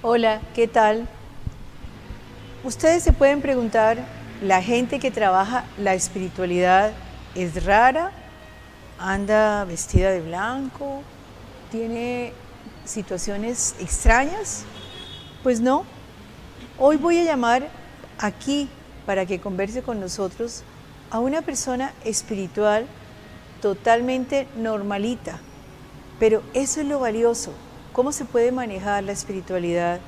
Hola, ¿qué tal? Ustedes se pueden preguntar, ¿la gente que trabaja la espiritualidad es rara? ¿Anda vestida de blanco? ¿Tiene situaciones extrañas? Pues no. Hoy voy a llamar aquí para que converse con nosotros a una persona espiritual totalmente normalita. Pero eso es lo valioso. ¿Cómo se puede manejar la espiritualidad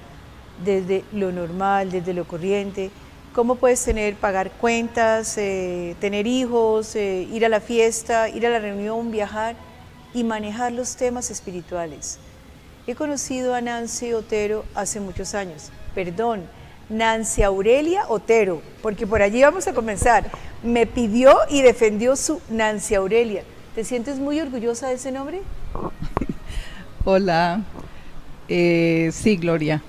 desde lo normal, desde lo corriente? ¿Cómo puedes pagar cuentas, tener hijos, ir a la fiesta, ir a la reunión, viajar y manejar los temas espirituales? He conocido a Nancy Otero hace muchos años. Perdón, Nancy Aurelia Otero, porque por allí vamos a comenzar. Me pidió y defendió su Nancy Aurelia. ¿Te sientes muy orgullosa de ese nombre? Hola, sí, Gloria,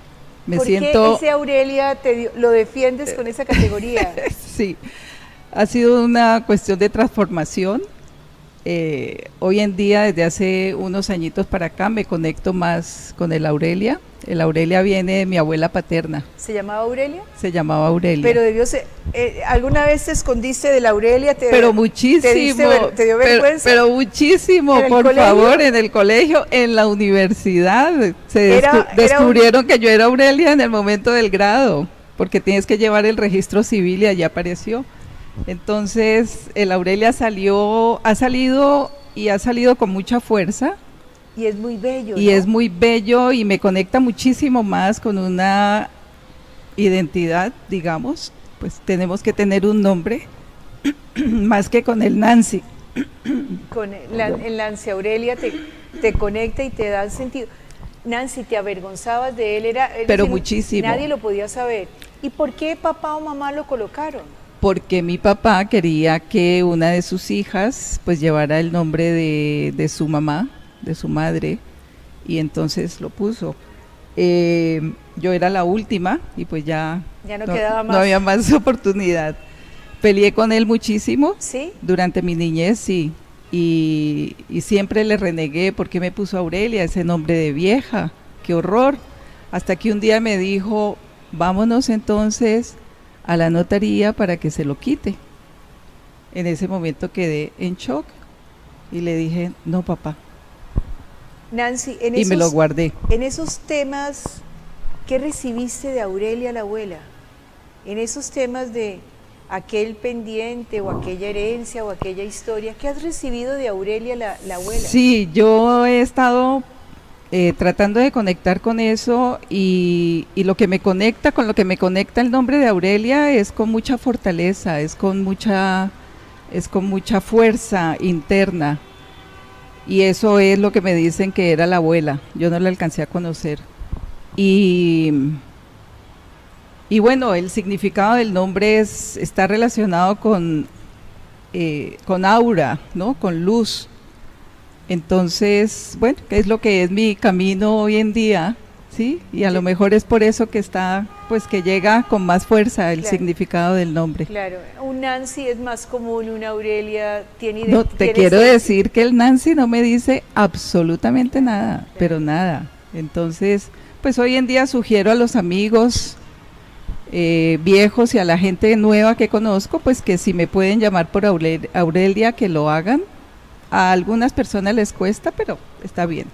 me ¿Por siento... qué ese Aurelia lo defiendes con esa categoría? Sí, ha sido una cuestión de transformación. Hoy en día, desde hace unos añitos para acá, me conecto más con el Aurelia. El Aurelia viene de mi abuela paterna. ¿Se llamaba Aurelia? Se llamaba Aurelia. Pero debió ser, ¿alguna vez te escondiste de la Aurelia? Pero muchísimo. ¿Te dio vergüenza? Pero muchísimo, por favor, en el colegio, en la universidad. Descubrieron que yo era Aurelia en el momento del grado, porque tienes que llevar el registro civil y allí apareció. Entonces, el Aurelia ha salido con mucha fuerza. Y es muy bello, y ¿no? Es muy bello y me conecta muchísimo más con una identidad, digamos, pues tenemos que tener un nombre, más que con el Nancy. Con el Nancy Aurelia te conecta y te da sentido. Nancy, ¿te avergonzabas de él? Pero muchísimo. Nadie lo podía saber. ¿Y por qué papá o mamá lo colocaron? Porque mi papá quería que una de sus hijas pues llevara el nombre de su mamá, de su madre, y entonces lo puso. Yo era la última y pues ya no quedaba más. No había más oportunidad. Peleé con él muchísimo. ¿Sí? Durante mi niñez, sí, y siempre le renegué porque me puso Aurelia, ese nombre de vieja, qué horror, hasta que un día me dijo, vámonos entonces a la notaría para que se lo quite. En ese momento quedé en shock y le dije, no, papá. Nancy, me lo guardé. En esos temas, ¿qué recibiste de Aurelia la abuela? En esos temas de aquel pendiente o aquella herencia o aquella historia, ¿qué has recibido de Aurelia la abuela? Sí, yo he estado tratando de conectar con eso y lo que me conecta, con lo que me conecta el nombre de Aurelia es con mucha fortaleza, es con mucha fuerza interna. Y eso es lo que me dicen que era la abuela. Yo no la alcancé a conocer. Y bueno, el significado del nombre está relacionado con aura, ¿no? Con luz. Entonces, bueno, es lo que es mi camino hoy en día, ¿sí? Y a lo mejor es por eso que que llega con más fuerza el significado del nombre. Claro, un Nancy es más común, una Aurelia tiene... No, te quiero decir que el Nancy no me dice absolutamente nada, pero nada. Entonces, pues hoy en día sugiero a los amigos viejos y a la gente nueva que conozco, pues que si me pueden llamar por Aurelia, que lo hagan. A algunas personas les cuesta, pero está bien,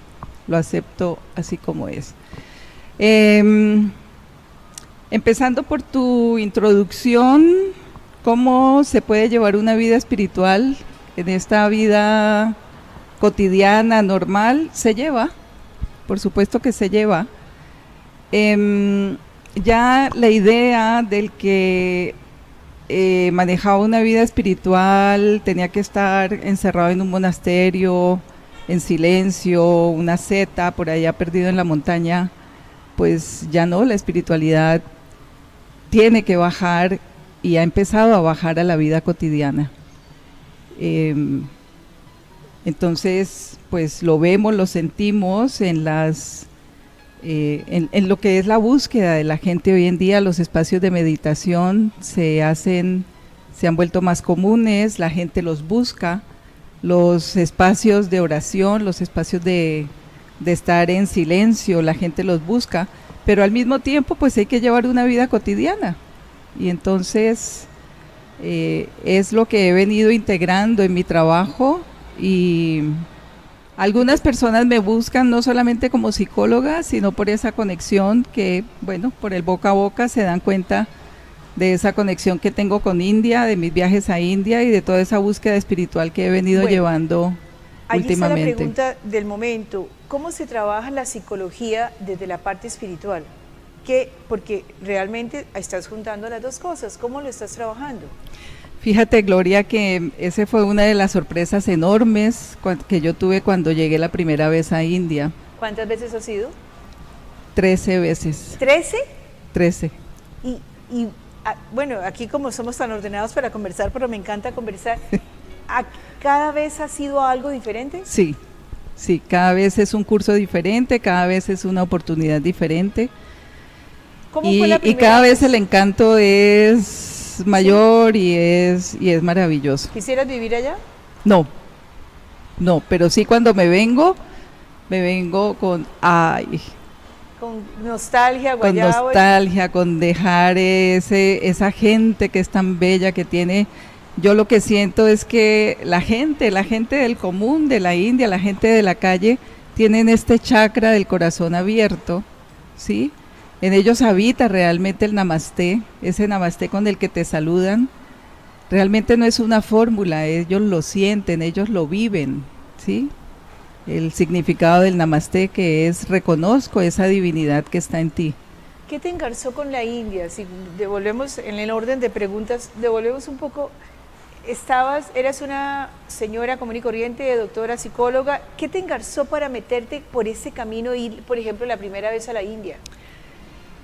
lo acepto así como es. Empezando por tu introducción, ¿cómo se puede llevar una vida espiritual en esta vida cotidiana, normal? Se lleva, por supuesto que se lleva. Ya la idea del que manejaba una vida espiritual, tenía que estar encerrado en un monasterio, en silencio, una seta por allá perdido en la montaña, pues ya no, la espiritualidad tiene que bajar y ha empezado a bajar a la vida cotidiana. Entonces, pues lo vemos, lo sentimos en lo que es la búsqueda de la gente hoy en día. Los espacios de meditación se han vuelto más comunes, la gente los busca, los espacios de oración, los espacios de estar en silencio, la gente los busca, pero al mismo tiempo pues hay que llevar una vida cotidiana, y entonces es lo que he venido integrando en mi trabajo. Y algunas personas me buscan no solamente como psicóloga, sino por esa conexión que, bueno, por el boca a boca se dan cuenta de esa conexión que tengo con India, de mis viajes a India y de toda esa búsqueda espiritual que he venido llevando últimamente. Allí está la pregunta del momento: ¿cómo se trabaja la psicología desde la parte espiritual? Porque realmente estás juntando las dos cosas. ¿Cómo lo estás trabajando? Fíjate, Gloria, que esa fue una de las sorpresas enormes que yo tuve cuando llegué la primera vez a India. ¿Cuántas veces has ido? 13 veces. ¿13? 13. Y bueno, aquí como somos tan ordenados para conversar, pero me encanta conversar, ¿cada vez ha sido algo diferente? Sí, sí, cada vez es un curso diferente, cada vez es una oportunidad diferente. ¿Cómo fue la primera y cada vez el encanto es mayor, sí, y es maravilloso. ¿Quisieras vivir allá? No, pero sí, cuando me vengo con con nostalgia, guayabo. Con nostalgia, con dejar esa gente que es tan bella, que tiene. Yo lo que siento es que la gente del común, de la India, la gente de la calle, tienen este chakra del corazón abierto, ¿sí? En ellos habita realmente el namasté, ese namasté con el que te saludan. Realmente no es una fórmula, ellos lo sienten, ellos lo viven, ¿sí? El significado del namasté, que es: reconozco esa divinidad que está en ti. ¿Qué te engarzó con la India? Si devolvemos en el orden de preguntas, devolvemos un poco. Eras una señora común y corriente, doctora, psicóloga. ¿Qué te engarzó para meterte por ese camino, ir, por ejemplo, la primera vez a la India?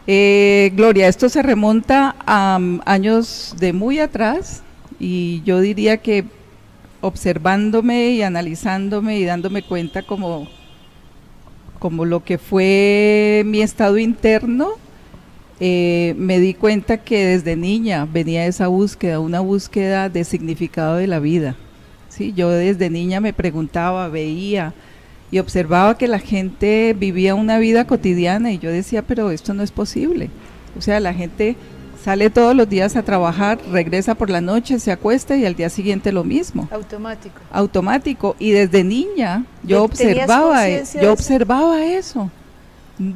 Gloria, esto se remonta a años de muy atrás, y yo diría que observándome y analizándome y dándome cuenta como lo que fue mi estado interno, me di cuenta que desde niña venía esa búsqueda, una búsqueda de significado de la vida, ¿sí? Yo desde niña me preguntaba, veía y observaba que la gente vivía una vida cotidiana, y yo decía, pero esto no es posible. O sea, la gente sale todos los días a trabajar, regresa por la noche, se acuesta y al día siguiente lo mismo. Automático. Y desde niña yo observaba eso.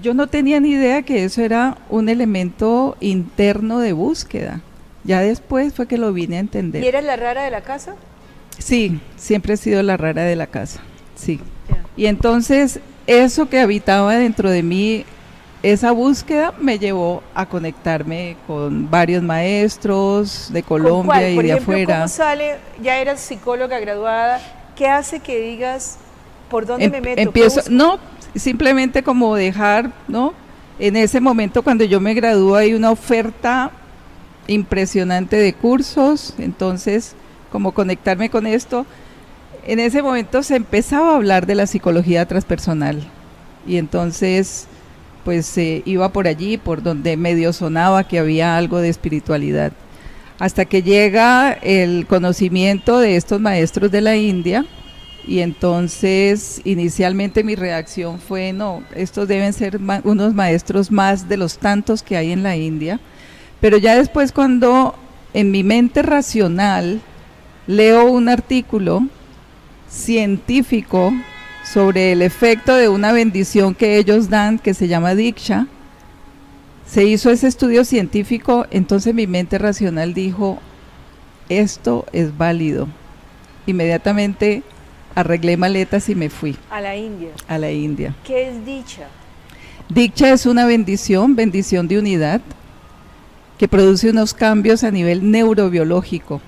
Yo no tenía ni idea que eso era un elemento interno de búsqueda. Ya después fue que lo vine a entender. ¿Y eras la rara de la casa? Sí, siempre he sido la rara de la casa, sí. Y entonces eso que habitaba dentro de mí, esa búsqueda, me llevó a conectarme con varios maestros de Colombia y de afuera. ¿Cómo sale? Ya eras psicóloga graduada, ¿qué hace que digas por dónde me meto? No, simplemente como dejar, ¿no? En ese momento, cuando yo me gradúo, hay una oferta impresionante de cursos, entonces como conectarme con esto. En ese momento se empezaba a hablar de la psicología transpersonal, y entonces pues iba por allí, por donde medio sonaba que había algo de espiritualidad, hasta que llega el conocimiento de estos maestros de la India, y entonces inicialmente mi reacción fue: no, estos deben ser unos maestros más de los tantos que hay en la India. Pero ya después, cuando en mi mente racional leo un artículo científico sobre el efecto de una bendición que ellos dan, que se llama Diksha, se hizo ese estudio científico, entonces mi mente racional dijo: esto es válido. Inmediatamente arreglé maletas y me fui. ¿A la India? A la India. ¿Qué es Diksha? Diksha es una bendición de unidad, que produce unos cambios a nivel neurobiológico,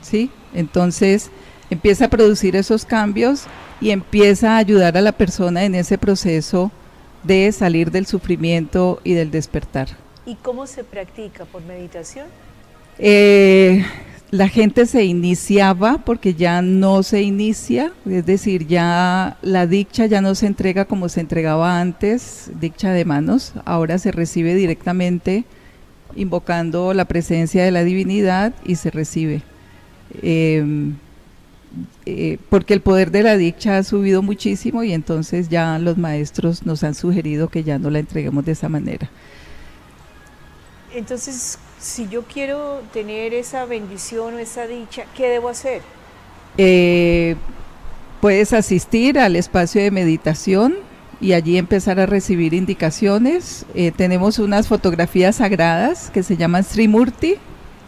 ¿sí? Entonces empieza a producir esos cambios y empieza a ayudar a la persona en ese proceso de salir del sufrimiento y del despertar. ¿Y cómo se practica? ¿Por meditación? La gente se iniciaba, porque ya no se inicia, es decir, ya la Diksha ya no se entrega como se entregaba antes, Diksha de manos, ahora se recibe directamente invocando la presencia de la divinidad y se recibe. porque el poder de la dicha ha subido muchísimo y entonces ya los maestros nos han sugerido que ya no la entreguemos de esa manera. Entonces, si yo quiero tener esa bendición o esa dicha, ¿qué debo hacer? Puedes asistir al espacio de meditación y allí empezar a recibir indicaciones. Tenemos unas fotografías sagradas que se llaman Srimurti,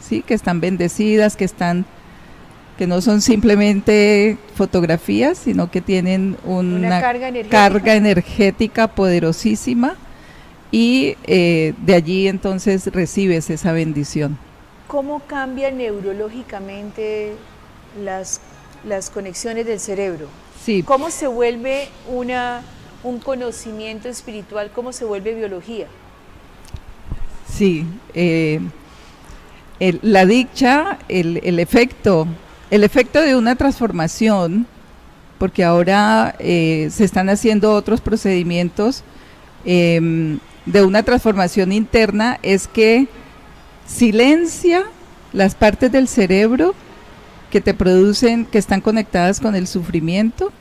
¿sí? Que están bendecidas, que no son simplemente fotografías, sino que tienen una carga energética poderosísima, y de allí entonces recibes esa bendición. ¿Cómo cambian neurológicamente las conexiones del cerebro? Sí. ¿Cómo se vuelve un conocimiento espiritual? ¿Cómo se vuelve biología? Sí, la dicha, el efecto de una transformación, porque ahora se están haciendo otros procedimientos de una transformación interna, es que silencia las partes del cerebro que te producen, que están conectadas con el sufrimiento,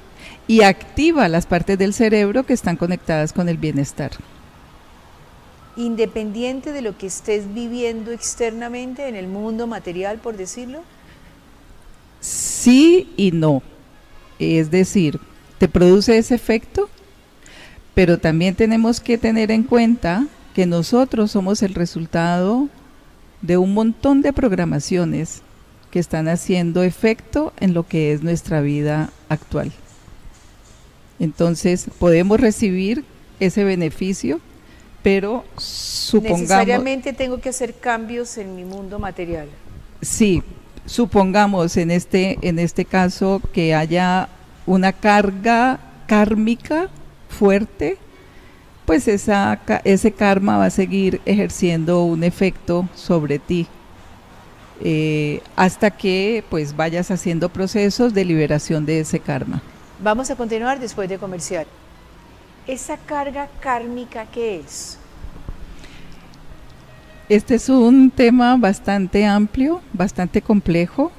y activa las partes del cerebro que están conectadas con el bienestar. Independiente de lo que estés viviendo externamente en el mundo material, por decirlo. Sí y no. Es decir, te produce ese efecto, pero también tenemos que tener en cuenta que nosotros somos el resultado de un montón de programaciones que están haciendo efecto en lo que es nuestra vida actual. Entonces, podemos recibir ese beneficio, pero supongamos... Necesariamente tengo que hacer cambios en mi mundo material. Sí, supongamos en este caso que haya una carga kármica fuerte, pues ese karma va a seguir ejerciendo un efecto sobre ti, hasta que pues vayas haciendo procesos de liberación de ese karma. Vamos a continuar después de comercial. ¿Esa carga kármica qué es? Este es un tema bastante amplio, bastante complejo,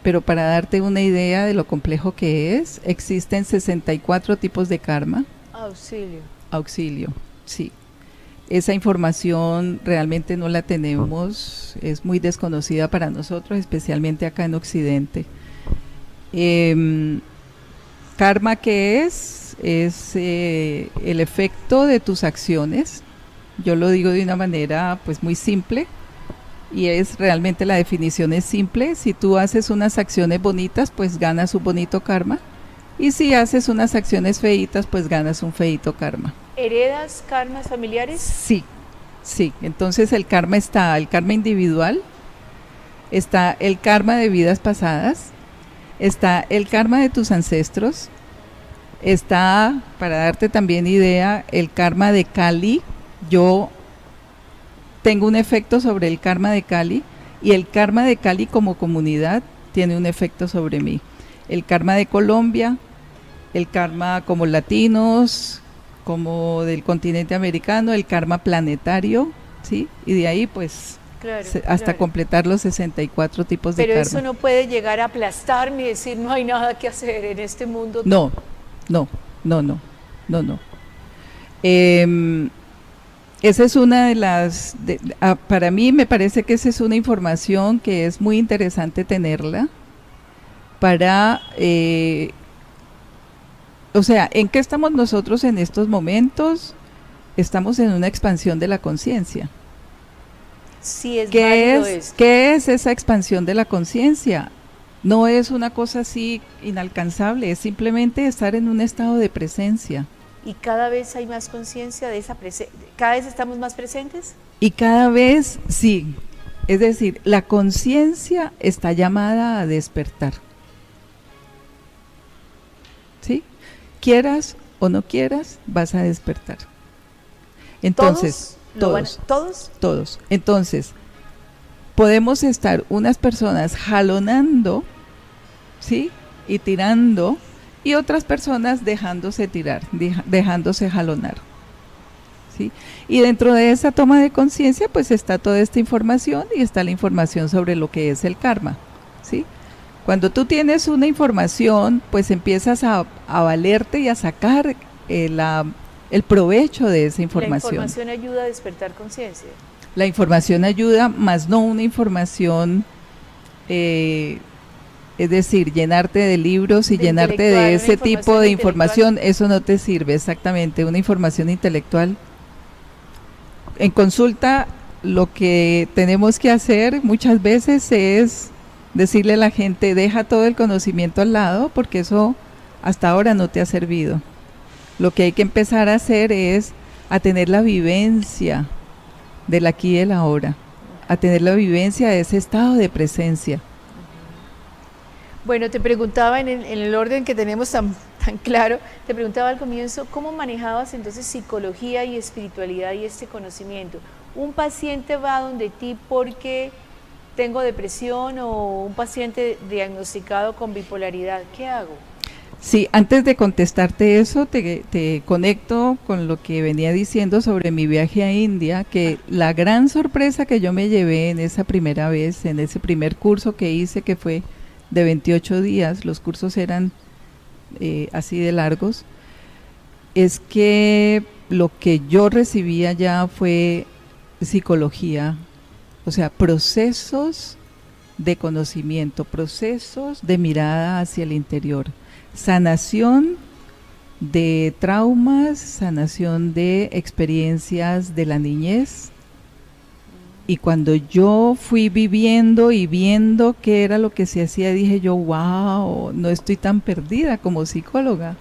pero para darte una idea de lo complejo que es, existen 64 tipos de karma. Auxilio, sí. Esa información realmente no la tenemos, es muy desconocida para nosotros, especialmente acá en Occidente. Karma, ¿qué es? Es el efecto de tus acciones. Yo lo digo de una manera pues muy simple, y es realmente, la definición es simple. Si tú haces unas acciones bonitas, pues ganas un bonito karma, y si haces unas acciones feitas, pues ganas un feito karma. ¿Heredas karmas familiares? Sí, sí. Entonces el karma individual, está el karma de vidas pasadas, está el karma de tus ancestros, está, para darte también idea, el karma de Kali. Yo tengo un efecto sobre el karma de Kali, y el karma de Kali como comunidad tiene un efecto sobre mí. El karma de Colombia, el karma como latinos, como del continente americano, el karma planetario, ¿sí? Y de ahí pues hasta completar los 64 tipos de karma. Pero eso no puede llegar a aplastarme y decir no hay nada que hacer en este mundo. No. Esa es una de las, para mí me parece que esa es una información que es muy interesante tenerla para, o sea, ¿en qué estamos nosotros en estos momentos? Estamos en una expansión de la conciencia. Sí, es válido esto. ¿Qué es esa expansión de la conciencia? No es una cosa así inalcanzable, es simplemente estar en un estado de presencia. ¿Y cada vez hay más conciencia de esa presencia? ¿Cada vez estamos más presentes? Y cada vez, sí. Es decir, la conciencia está llamada a despertar. ¿Sí? Quieras o no quieras, vas a despertar. Entonces, todos. Entonces, podemos estar unas personas jalonando, ¿sí? Y tirando, y otras personas dejándose tirar, dejándose jalonar, ¿sí? Y dentro de esa toma de conciencia, pues está toda esta información, y está la información sobre lo que es el karma, ¿sí? Cuando tú tienes una información, pues empiezas a valerte y a sacar el provecho de esa información. La información ayuda a despertar conciencia. La información ayuda, más no una información, es decir, llenarte de libros y llenarte de ese tipo de información, eso no te sirve, exactamente, una información intelectual. En consulta, lo que tenemos que hacer muchas veces es decirle a la gente, deja todo el conocimiento al lado, porque eso hasta ahora no te ha servido. Lo que hay que empezar a hacer es a tener la vivencia del aquí y del ahora, a tener la vivencia de ese estado de presencia. Bueno, te preguntaba en el orden que tenemos tan claro, te preguntaba al comienzo, ¿cómo manejabas entonces psicología y espiritualidad y este conocimiento? ¿Un paciente va donde ti porque tengo depresión o un paciente diagnosticado con bipolaridad? ¿Qué hago? Sí, antes de contestarte eso, te conecto con lo que venía diciendo sobre mi viaje a India, que la gran sorpresa que yo me llevé en esa primera vez, en ese primer curso que hice, que fue de 28 días, los cursos eran así de largos, es que lo que yo recibía ya fue psicología, o sea, procesos de conocimiento, procesos de mirada hacia el interior, sanación de traumas, sanación de experiencias de la niñez. Y cuando yo fui viviendo y viendo qué era lo que se hacía, dije yo, wow, no estoy tan perdida como psicóloga.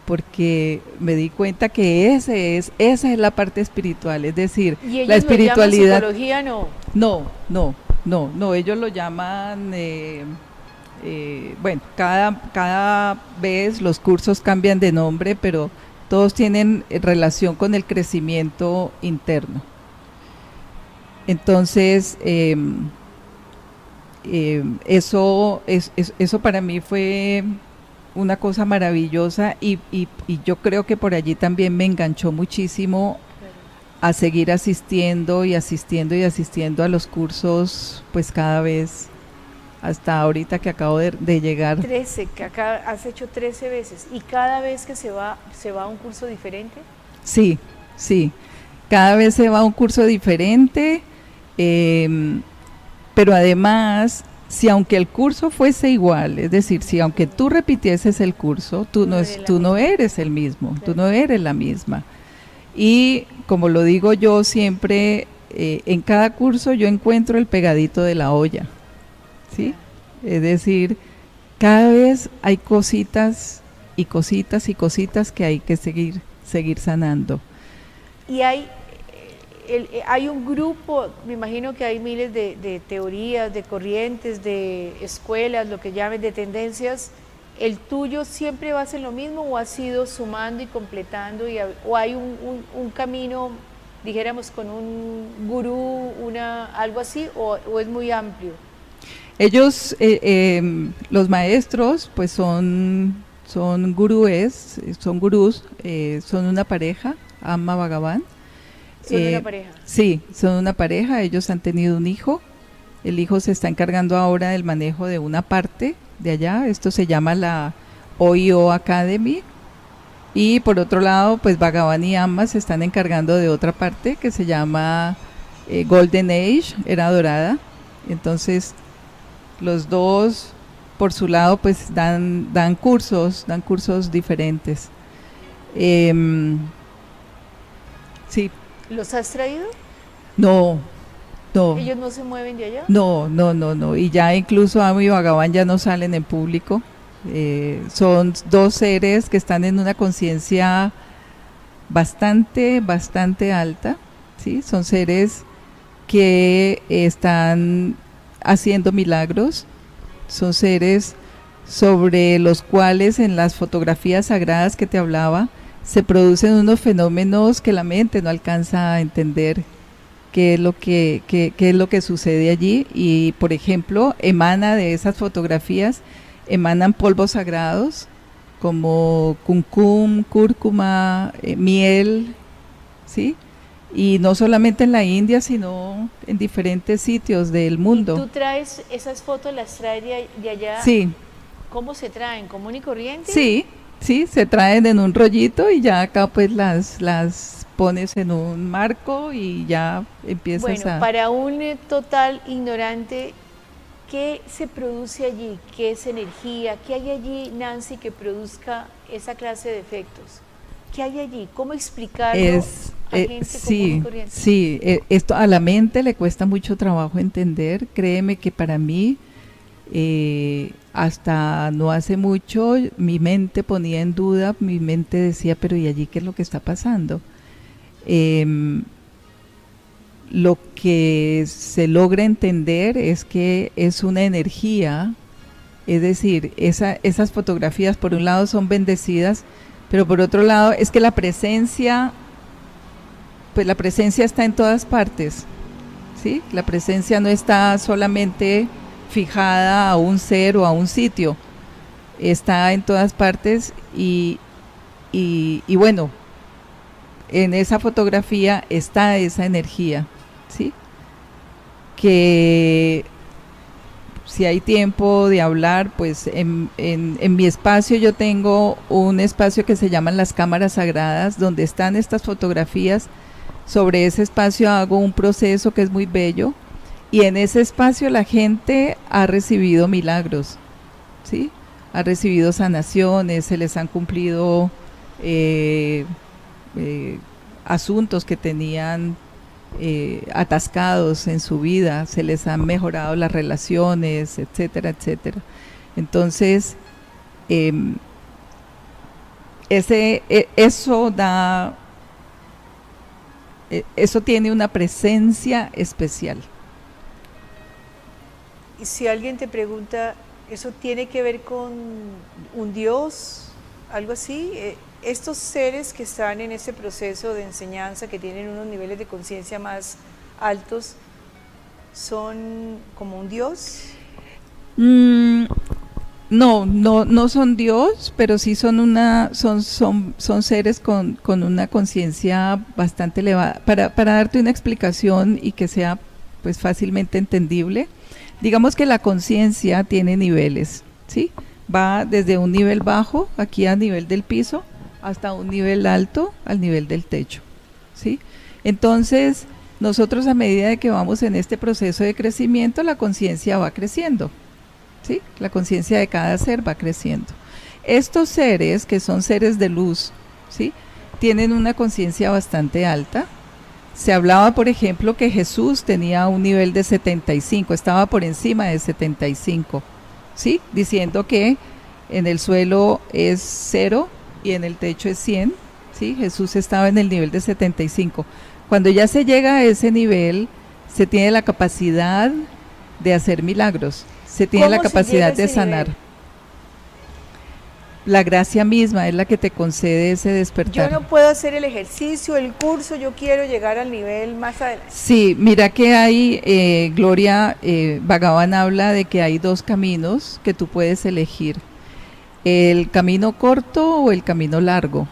Porque me di cuenta que esa es la parte espiritual, es decir, ¿y la espiritualidad. ¿Lo llaman psicología? No, ellos lo llaman, bueno, cada vez los cursos cambian de nombre, pero todos tienen relación con el crecimiento interno. Entonces, eso para mí fue una cosa maravillosa y yo creo que por allí también me enganchó muchísimo a seguir asistiendo y asistiendo a los cursos, pues cada vez, hasta ahorita que acabo de llegar. 13, que acá has hecho 13 veces, ¿y cada vez que se va a un curso diferente? Sí, cada vez se va a un curso diferente, pero además, si aunque el curso fuese igual, es decir, si aunque tú repitieses el curso, tú no eres el mismo, claro. Tú no eres la misma. Y como lo digo yo siempre, en cada curso yo encuentro el pegadito de la olla, ¿sí? Es decir, cada vez hay cositas y cositas y cositas que hay que seguir sanando. Y hay un grupo, me imagino que hay miles de teorías, de corrientes, de escuelas, lo que llamen de tendencias. ¿El tuyo siempre va a ser lo mismo o has ido sumando y completando o hay un camino, dijéramos, con un gurú, algo así, o es muy amplio? Ellos, los maestros, pues son gurúes, son una pareja, Amma Bhagavan. ¿Son una pareja? Sí, son una pareja, ellos han tenido un hijo, el hijo se está encargando ahora del manejo de una parte de allá, esto se llama la OIO Academy, y por otro lado, pues Bhagavan y Amma se están encargando de otra parte que se llama Golden Age, Era Dorada. Entonces, los dos, por su lado, pues dan cursos diferentes. Sí. ¿Los has traído? No. ¿Ellos no se mueven de allá? No. Y ya incluso Amma y Bhagavan ya no salen en público. Son dos seres que están en una conciencia bastante alta, ¿sí? Son seres que están haciendo milagros, son seres sobre los cuales en las fotografías sagradas que te hablaba se producen unos fenómenos que la mente no alcanza a entender qué es lo que sucede allí, y por ejemplo emana de esas fotografías, emanan polvos sagrados como cuncum, cúrcuma, miel, ¿sí? y no solamente en la India, sino en diferentes sitios del mundo. ¿Y tú traes esas fotos, las traes de allá? Sí. ¿Cómo se traen? ¿Común y corriente? Sí, sí, se traen en un rollito y ya acá pues las pones en un marco y ya empiezas Bueno, para un total ignorante, ¿qué se produce allí? ¿Qué es energía? ¿Qué hay allí, Nancy, que produzca esa clase de efectos? ¿Qué hay allí? ¿Cómo explicarlo a gente común y corriente? Sí, esto a la mente le cuesta mucho trabajo entender. Créeme que para mí, hasta no hace mucho, mi mente ponía en duda, mi mente decía, pero ¿y allí qué es lo que está pasando? Lo que se logra entender es que es una energía, es decir, esas fotografías por un lado son bendecidas, pero por otro lado es que la presencia, pues la presencia está en todas partes, ¿sí? La presencia no está solamente fijada a un ser o a un sitio, está en todas partes y bueno, en esa fotografía está esa energía, ¿sí? Que si hay tiempo de hablar, pues en mi espacio yo tengo un espacio que se llaman las cámaras sagradas, donde están estas fotografías. Sobre ese espacio hago un proceso que es muy bello, y en ese espacio la gente ha recibido milagros, ¿sí? Ha recibido sanaciones, se les han cumplido asuntos que tenían atascados en su vida, se les han mejorado las relaciones, etcétera, etcétera. Entonces, eso tiene una presencia especial. Y si alguien te pregunta, ¿eso tiene que ver con un Dios? ¿Algo así? Estos seres que están en ese proceso de enseñanza, que tienen unos niveles de conciencia más altos, ¿son como un Dios? No son Dios, pero sí son seres con una conciencia bastante elevada. Para darte una explicación y que sea pues fácilmente entendible, digamos que la conciencia tiene niveles, ¿sí? Va desde un nivel bajo, aquí a nivel del piso, hasta un nivel alto, al nivel del techo, ¿sí? Entonces, nosotros a medida de que vamos en este proceso de crecimiento, la conciencia va creciendo, ¿sí? La conciencia de cada ser va creciendo. Estos seres, que son seres de luz, ¿sí? Tienen una conciencia bastante alta. Se hablaba, por ejemplo, que Jesús tenía un nivel de 75, estaba por encima de 75, ¿sí? Diciendo que en el suelo es 0 y en el techo es 100, ¿sí? Jesús estaba en el nivel de 75. Cuando ya se llega a ese nivel, se tiene la capacidad de hacer milagros, se tiene la capacidad de sanar. Nivel? La gracia misma es la que te concede ese despertar. Yo no puedo hacer el ejercicio, el curso, yo quiero llegar al nivel más adelante. Sí, mira que hay, Gloria, Bhagavan habla de que hay dos caminos que tú puedes elegir. El camino corto o el camino largo.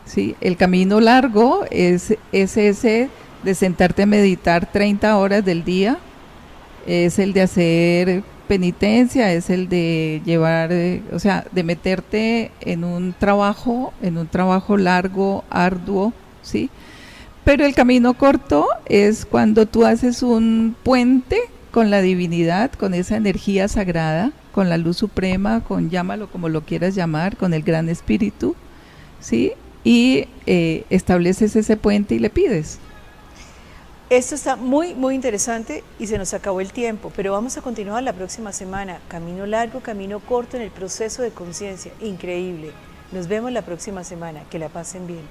¿Sí? El camino largo es ese de sentarte a meditar 30 horas del día, es el de hacer penitencia, es el de llevar, o sea, de meterte en un trabajo largo, arduo, ¿sí? Pero el camino corto es cuando tú haces un puente con la divinidad, con esa energía sagrada, con la luz suprema, llámalo como lo quieras llamar, con el gran espíritu, ¿sí? Y estableces ese puente y le pides. Esto está muy, muy interesante y se nos acabó el tiempo, pero vamos a continuar la próxima semana. Camino largo, camino corto en el proceso de conciencia. Increíble. Nos vemos la próxima semana. Que la pasen bien.